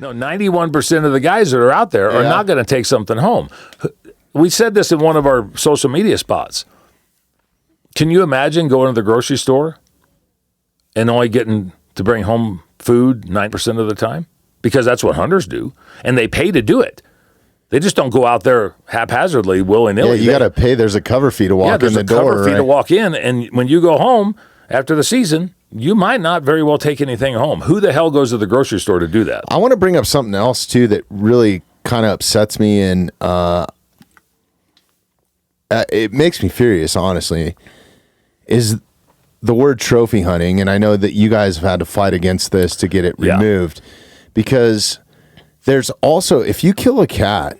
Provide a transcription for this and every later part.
No, 91% of the guys that are out there are not going to take something home. We said this in one of our social media spots. Can you imagine going to the grocery store and only getting to bring home food 9% of the time? Because that's what hunters do, and they pay to do it. They just don't go out there haphazardly, willy-nilly. Yeah, you got to pay. There's a cover fee to walk in the door. There's a cover fee to walk in, and when you go home after the season, you might not very well take anything home. Who the hell goes to the grocery store to do that? I want to bring up something else, too, that really kind of upsets me, and it makes me furious, honestly, is the word trophy hunting, and I know that you guys have had to fight against this to get it removed, because there's also, if you kill a cat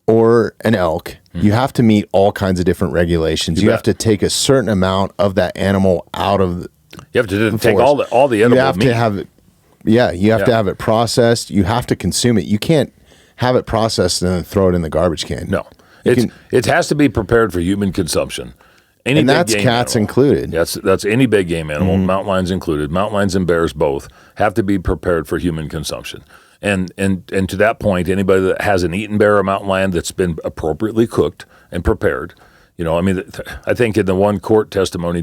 or an elk, you have to meet all kinds of different regulations. You have to take a certain amount of that animal out of the You have to take all the edible meat. You have to have it. Yeah, you have to have it processed. You have to consume it. You can't have it processed and then throw it in the garbage can. No, it has to be prepared for human consumption. And that's cats included. That's any big game animal, mountain lions included. Mountain lions and bears both have to be prepared for human consumption. And to that point, anybody that has an eaten bear or mountain lion that's been appropriately cooked and prepared, I think in the one court testimony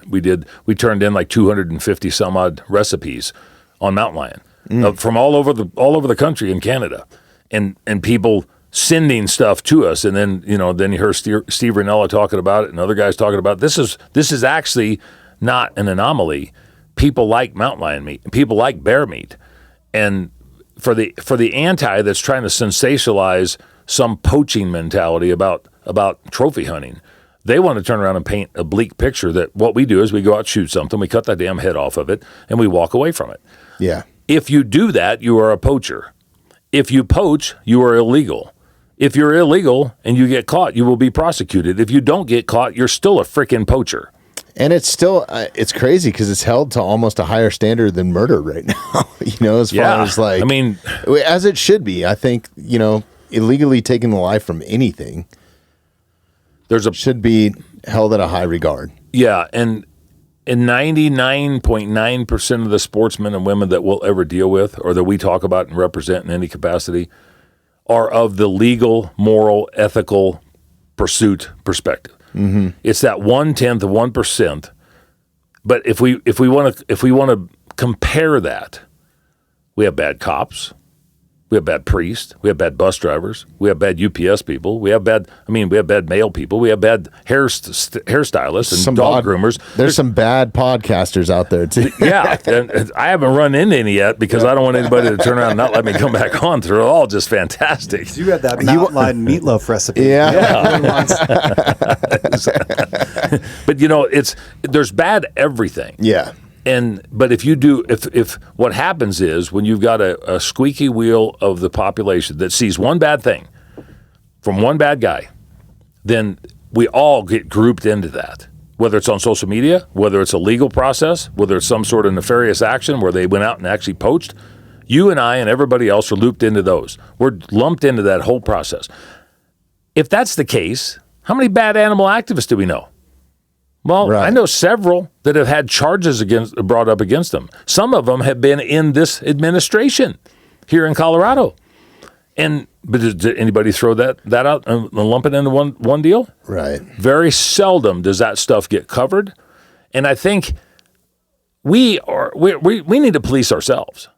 we turned in like 250 some odd recipes on mountain lion from all over the country in Canada, and people sending stuff to us, and then then you hear Steve Ranella talking about it, and other guys talking about it. This is actually not an anomaly. People like mountain lion meat, people like bear meat, and for the anti that's trying to sensationalize some poaching mentality about trophy hunting, they want to turn around and paint a bleak picture that what we do is we go out, shoot something, we cut the damn head off of it, and we walk away from it. Yeah. If you do that, you are a poacher. If you poach, you are illegal. If you're illegal and you get caught, you will be prosecuted. If you don't get caught, you're still a freaking poacher. And it's still, it's crazy because it's held to almost a higher standard than murder right now, as far as as it should be. I think, illegally taking the life from anything should be held at a high regard. Yeah, and 99.9% of the sportsmen and women that we'll ever deal with or that we talk about and represent in any capacity are of the legal, moral, ethical pursuit perspective. Mm-hmm. It's that 1/10 of 1%. But if we want to compare that, we have bad cops, we have bad priests, we have bad bus drivers, we have bad UPS people, we have bad mail people, we have bad hairstylists and dog groomers. There's some bad podcasters out there too. Yeah, and I haven't run into any yet because I don't want anybody to turn around and not let me come back on. They're all just fantastic. You had that mountain lion meatloaf recipe. Yeah. But there's bad everything. Yeah. But if what happens is when you've got a squeaky wheel of the population that sees one bad thing from one bad guy, then we all get grouped into that. Whether it's on social media, whether it's a legal process, whether it's some sort of nefarious action where they went out and actually poached, you and I and everybody else are looped into those. We're lumped into that whole process. If that's the case, how many bad animal activists do we know? Well, right. I know several that have had charges brought up against them. Some of them have been in this administration here in Colorado. But did anybody throw that out and lump it into one deal? Right. Very seldom does that stuff get covered. And I think we need to police ourselves.